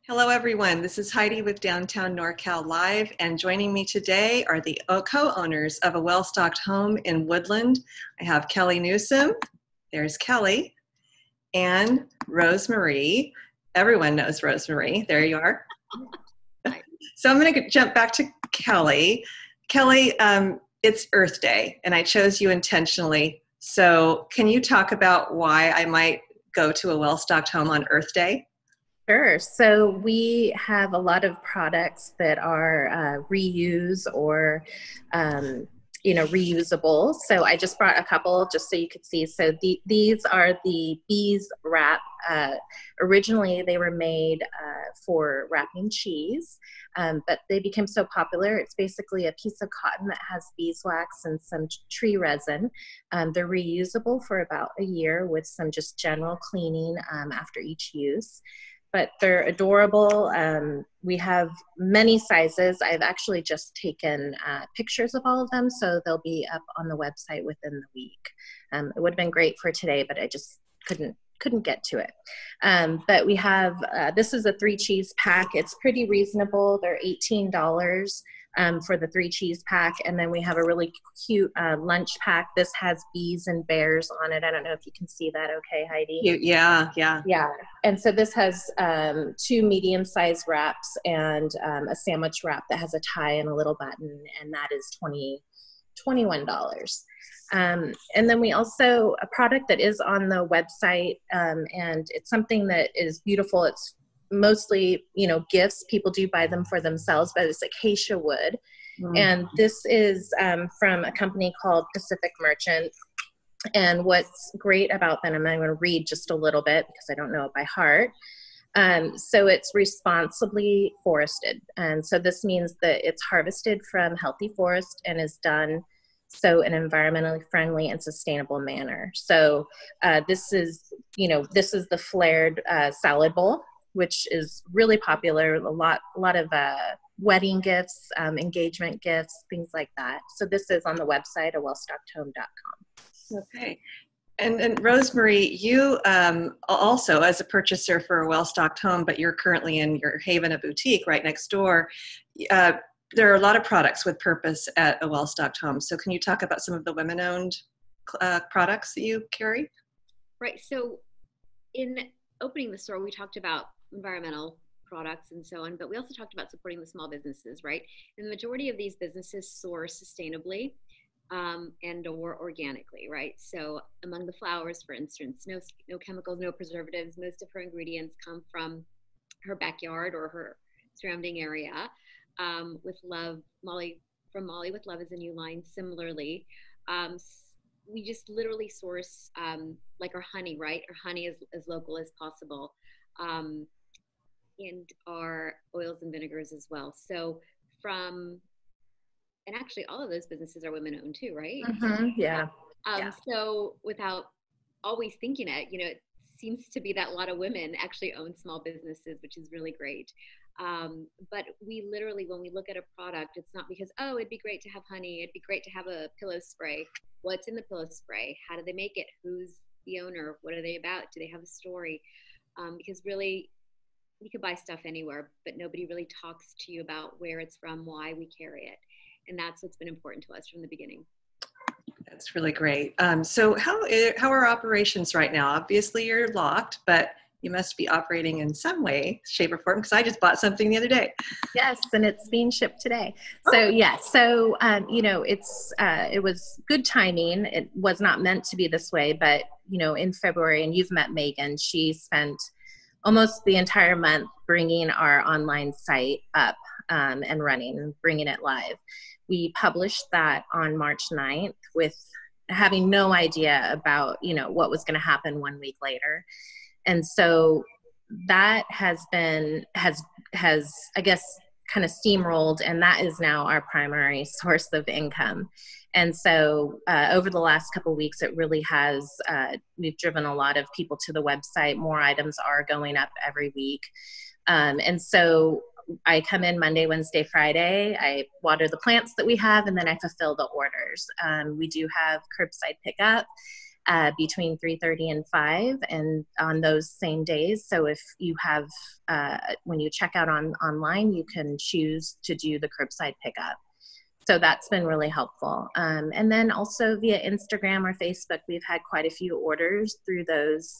Hello, everyone. This is Heidi with Downtown NorCal Live, and joining me today are the co-owners of a well-stocked home in Woodland. I have Kelly Newsom. There's Kelly. And Rosemarie. Everyone knows Rosemarie. There you are. So I'm going to jump back to Kelly. Kelly, it's Earth Day, and I chose you intentionally. So can you talk about why I might go to a well-stocked home on Earth Day? Sure. So we have a lot of products that are reuse or, reusable. So I just brought a couple just so you could see. So these are the Bees Wrap. Originally, they were made for wrapping cheese, but they became so popular. It's basically a piece of cotton that has beeswax and some tree resin. They're reusable for about a year with some just general cleaning after each use. But they're adorable. We have many sizes. I've actually just taken pictures of all of them, so they'll be up on the website within the week. It would have been great for today, but I just couldn't get to it. But we have, this is a 3 cheese pack. It's pretty reasonable. They're $18 for the 3 cheese pack. And then we have a really cute lunch pack. This has bees and bears on it. I don't know if you can see that okay, Heidi? Yeah. Yeah. And so this has 2 medium-sized wraps and a sandwich wrap that has a tie and a little button, and that is $21. And then we also, a product that is on the website, and it's something that is beautiful. It's mostly, gifts. People do buy them for themselves, but it's acacia wood. And this is from a company called Pacific Merchant. And what's great about them, I'm going to read just a little bit because I don't know it by heart. So it's responsibly forested. And so this means that it's harvested from healthy forest and is done so in an environmentally friendly and sustainable manner. So this is the flared salad bowl, which is really popular. A lot of wedding gifts, engagement gifts, things like that. So this is on the website, awellstockedhome.com. Okay. And Rosemarie, you also, as a purchaser for a well-stocked home, but you're currently in your Haven, a boutique right next door, there are a lot of products with purpose at a well-stocked home. So can you talk about some of the women-owned products that you carry? Right. So in opening the store, we talked about environmental products and so on, but we also talked about supporting the small businesses, right? And the majority of these businesses source sustainably and or organically, right? So among the flowers, for instance, no chemicals, no preservatives. Most of her ingredients come from her backyard or her surrounding area. With Love, Molly with Love is a new line. Similarly, we just literally source like our honey, right? Our honey is as local as possible. And our oils and vinegars as well. So and actually all of those businesses are women owned too, right? Yeah. So without always thinking it, it seems to be that a lot of women actually own small businesses, which is really great. But we literally, when we look at a product, it's not because, oh, it'd be great to have honey. It'd be great to have a pillow spray. What's in the pillow spray? How do they make it? Who's the owner? What are they about? Do they have a story? Because really, you could buy stuff anywhere, but nobody really talks to you about where it's from, why we carry it. And that's what's been important to us from the beginning. That's really great. So how are operations right now? Obviously you're locked, but you must be operating in some way, shape, or form, because I just bought something the other day. Yes, and it's being shipped today. So it was good timing. It was not meant to be this way, but in February, and you've met Megan, she spent almost the entire month bringing our online site up and running, bringing it live. We published that on March 9th with having no idea about, what was going to happen 1 week later. And so that has I guess, kind of steamrolled, and that is now our primary source of income. And so over the last couple of weeks, it really has, we've driven a lot of people to the website. More items are going up every week. And so I come in Monday, Wednesday, Friday. I water the plants that we have, and then I fulfill the orders. We do have curbside pickup. between 3:30 and 5, and on those same days. So if you have, when you check out online, you can choose to do the curbside pickup. So that's been really helpful. And then also via Instagram or Facebook, we've had quite a few orders through those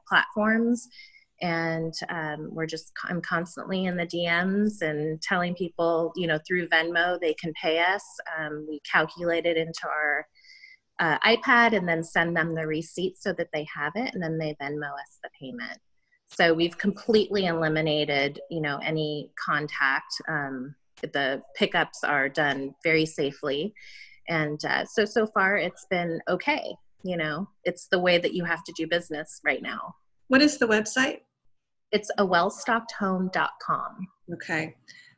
platforms. And I'm constantly in the DMs and telling people, through Venmo, they can pay us. We calculate it into our iPad and then send them the receipt so that they have it, and then they Venmo us the payment. So we've completely eliminated, any contact. The pickups are done very safely. And so far it's been okay. It's the way that you have to do business right now. What is the website? It's awellstockedhome.com. Okay.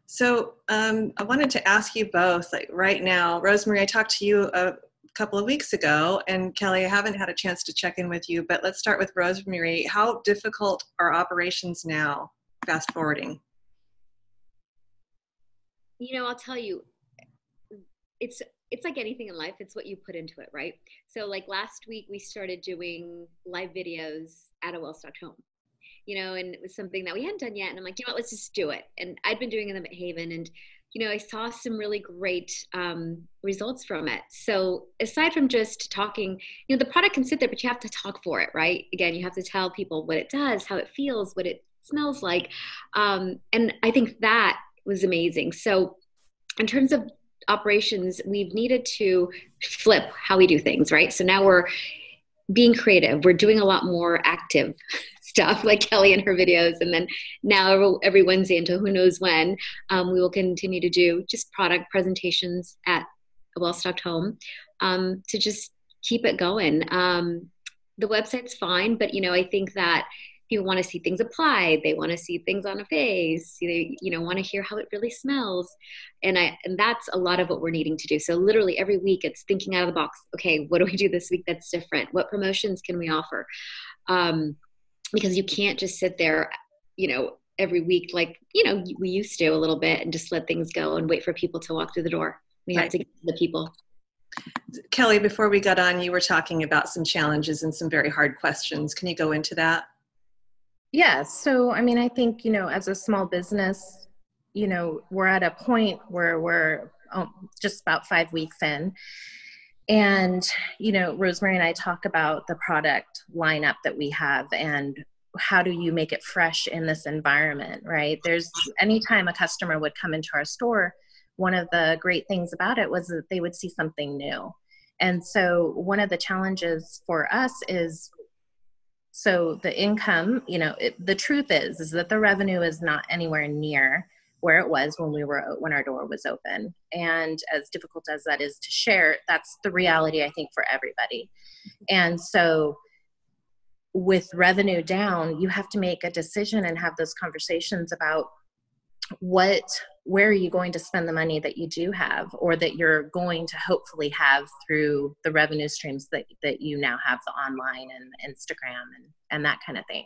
So I wanted to ask you both, like right now, Rosemary, I talked to you a couple of weeks ago, and Kelly, I haven't had a chance to check in with you, but let's start with Rosemary. How difficult are operations now, fast forwarding? I'll tell you, it's like anything in life. It's what you put into it, right? So like last week, we started doing live videos at a well-stocked home, and it was something that we hadn't done yet. And I'm like, let's just do it. And I'd been doing them at Haven, and, I saw some really great results from it. So aside from just talking, the product can sit there, but you have to talk for it, right? Again, you have to tell people what it does, how it feels, what it smells like. And I think that was amazing. So in terms of operations, we've needed to flip how we do things, right? So now we're being creative. We're doing a lot more active stuff like Kelly and her videos. And then now every Wednesday until who knows when, we will continue to do just product presentations at a well-stocked home to just keep it going. The website's fine, but, I think that people want to see things applied. They want to see things on a face. They, want to hear how it really smells. And that's a lot of what we're needing to do. So literally every week it's thinking out of the box. Okay, what do we do this week that's different? What promotions can we offer? Because you can't just sit there, every week, like, we used to a little bit and just let things go and wait for people to walk through the door. We have to get to the people. Kelly, before we got on, you were talking about some challenges and some very hard questions. Can you go into that? Yeah. So, I think, as a small business, we're at a point where we're just about 5 weeks in. And, Rosemary and I talk about the product lineup that we have and how do you make it fresh in this environment, right? Anytime a customer would come into our store, one of the great things about it was that they would see something new. And so one of the challenges for us is, so the income, the truth is that the revenue is not anywhere near where it was when our door was open. And as difficult as that is to share, that's the reality, I think, for everybody. And so with revenue down, you have to make a decision and have those conversations about where are you going to spend the money that you do have, or that you're going to hopefully have through the revenue streams that you now have, the online and Instagram and that kind of thing.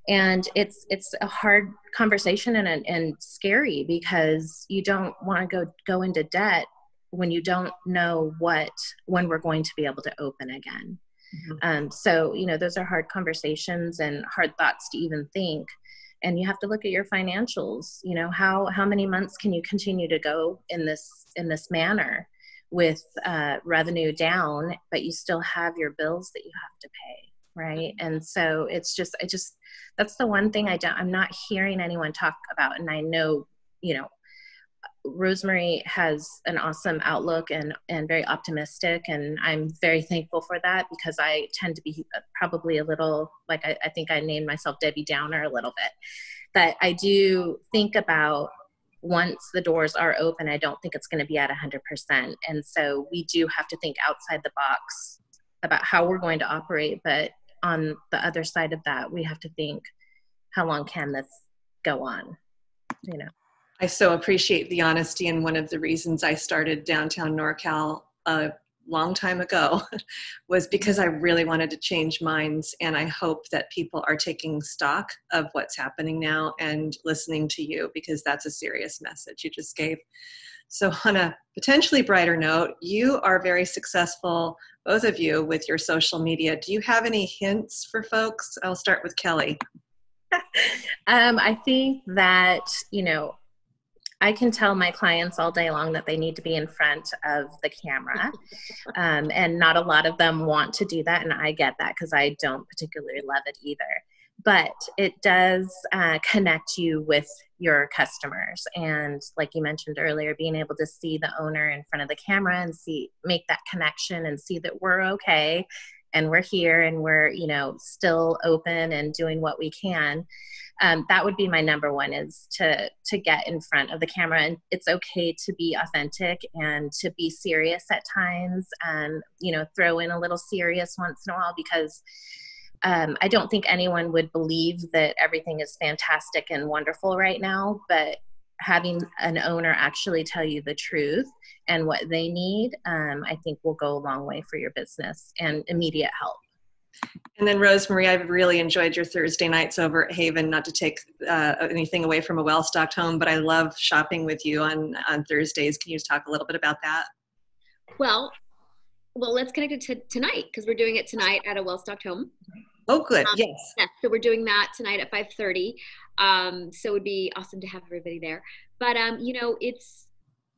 And it's a hard conversation and scary, because you don't want to go into debt when you don't know when we're going to be able to open again. Mm-hmm. So, those are hard conversations and hard thoughts to even think. And you have to look at your financials. How many months can you continue to go in this manner with revenue down, but you still have your bills that you have to pay, right? And so that's the one thing I'm not hearing anyone talk about. And I know, Rosemary has an awesome outlook and very optimistic, and I'm very thankful for that, because I tend to be probably a little, like, I think I named myself Debbie Downer a little bit. But I do think about, once the doors are open, I don't think it's going to be at 100%. And so we do have to think outside the box about how we're going to operate. But on the other side of that, we have to think, how long can this go on? I so appreciate the honesty, and one of the reasons I started Downtown NorCal a long time ago was because I really wanted to change minds, and I hope that people are taking stock of what's happening now and listening to you, because that's a serious message you just gave. So on a potentially brighter note, you are very successful, both of you, with your social media. Do you have any hints for folks? I'll start with Kelly. I think that, I can tell my clients all day long that they need to be in front of the camera. And not a lot of them want to do that. And I get that because I don't particularly love it either. But it does connect you with your customers. And like you mentioned earlier, being able to see the owner in front of the camera and make that connection and see that we're okay and we're here and we're, still open and doing what we can. That would be my number one, is to get in front of the camera. And it's okay to be authentic and to be serious at times, and, throw in a little serious once in a while, because I don't think anyone would believe that everything is fantastic and wonderful right now, but having an owner actually tell you the truth and what they need, I think will go a long way for your business and immediate help. And then Rosemary, I've really enjoyed your Thursday nights over at Haven, not to take anything away from a well-stocked home, but I love shopping with you on Thursdays. Can you just talk a little bit about that? Well, let's connect it to tonight, because we're doing it tonight at a well-stocked home. Oh, good. Yes. Yeah, so we're doing that tonight at 5:30. So it would be awesome to have everybody there. But, it's,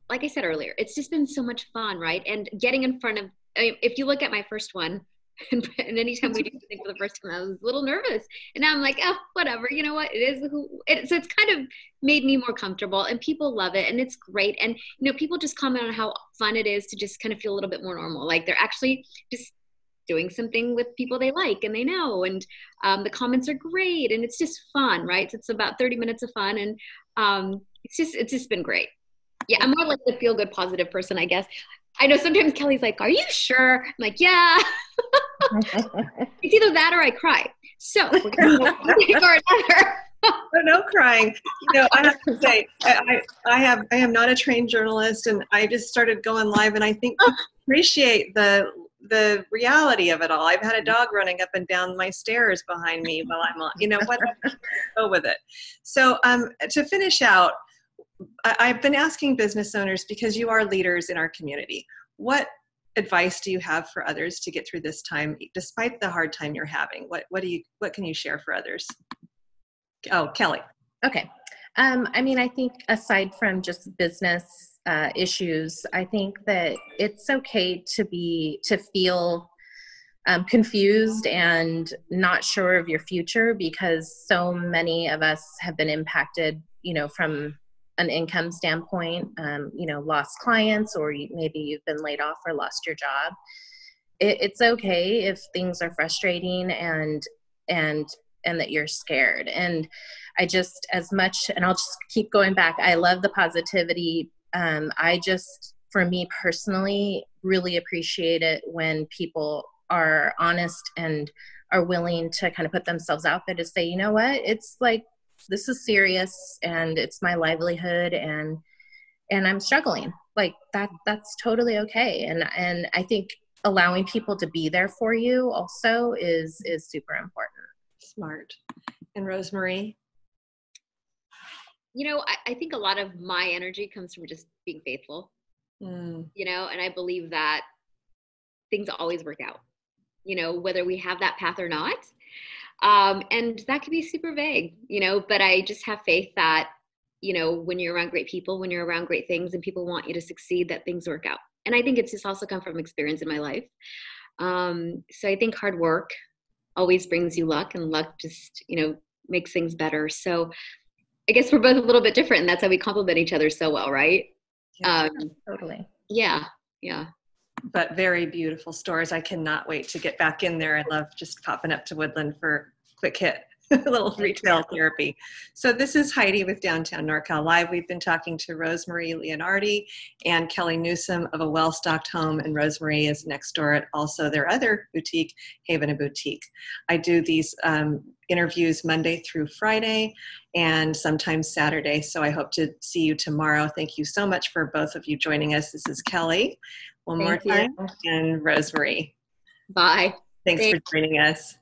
like I said earlier, it's just been so much fun, right? And getting in front of, if you look at my first one, and anytime we do something for the first time, I was a little nervous. And now I'm like, oh, whatever. You know what? So it's kind of made me more comfortable, and people love it, and it's great. And, people just comment on how fun it is to just kind of feel a little bit more normal. Like they're actually just doing something with people they like and they know. And the comments are great, and it's just fun, right? So it's about 30 minutes of fun. And it's just been great. Yeah, I'm more like the feel good, positive person, I guess. I know sometimes Kelly's like, are you sure? I'm like, yeah. It's either that or I cry. So we're going to go or another. No crying. I have to say, I am not a trained journalist, and I just started going live, and I think people appreciate the reality of it all. I've had a dog running up and down my stairs behind me while I'm on, what, go with it. So to finish out, I've been asking business owners, because you are leaders in our community, what advice do you have for others to get through this time, despite the hard time you're having? What can you share for others? Oh, Kelly. Okay. I think aside from just business issues, I think that it's okay to feel confused and not sure of your future, because so many of us have been impacted, from an income standpoint, lost clients, or maybe you've been laid off or lost your job. It's okay if things are frustrating and that you're scared. And I just, and I'll just keep going back, I love the positivity. For me personally, really appreciate it when people are honest and are willing to kind of put themselves out there to say, you know what, it's like, this is serious and it's my livelihood and I'm struggling. Like that's totally okay. And I think allowing people to be there for you also is super important. Smart. And Rosemary? I think a lot of my energy comes from just being faithful, and I believe that things always work out, whether we have that path or not. And that can be super vague, but I just have faith that, when you're around great people, when you're around great things and people want you to succeed, that things work out. And I think it's just also come from experience in my life. So I think hard work always brings you luck, and luck just, makes things better. So I guess we're both a little bit different, and that's how we complement each other so well, right? Yeah, totally. Yeah. But very beautiful stores. I cannot wait to get back in there. I love just popping up to Woodland for a quick hit, a little retail therapy. So this is Heidi with Downtown NorCal Live. We've been talking to Rosemary Leonardi and Kelly Newsome of A Well-Stocked Home, and Rosemary is next door at also their other boutique, Haven a Boutique. I do these interviews Monday through Friday and sometimes Saturday, so I hope to see you tomorrow. Thank you so much for both of you joining us. This is Kelly one more time, and Rosemary. Bye. Thanks for joining us.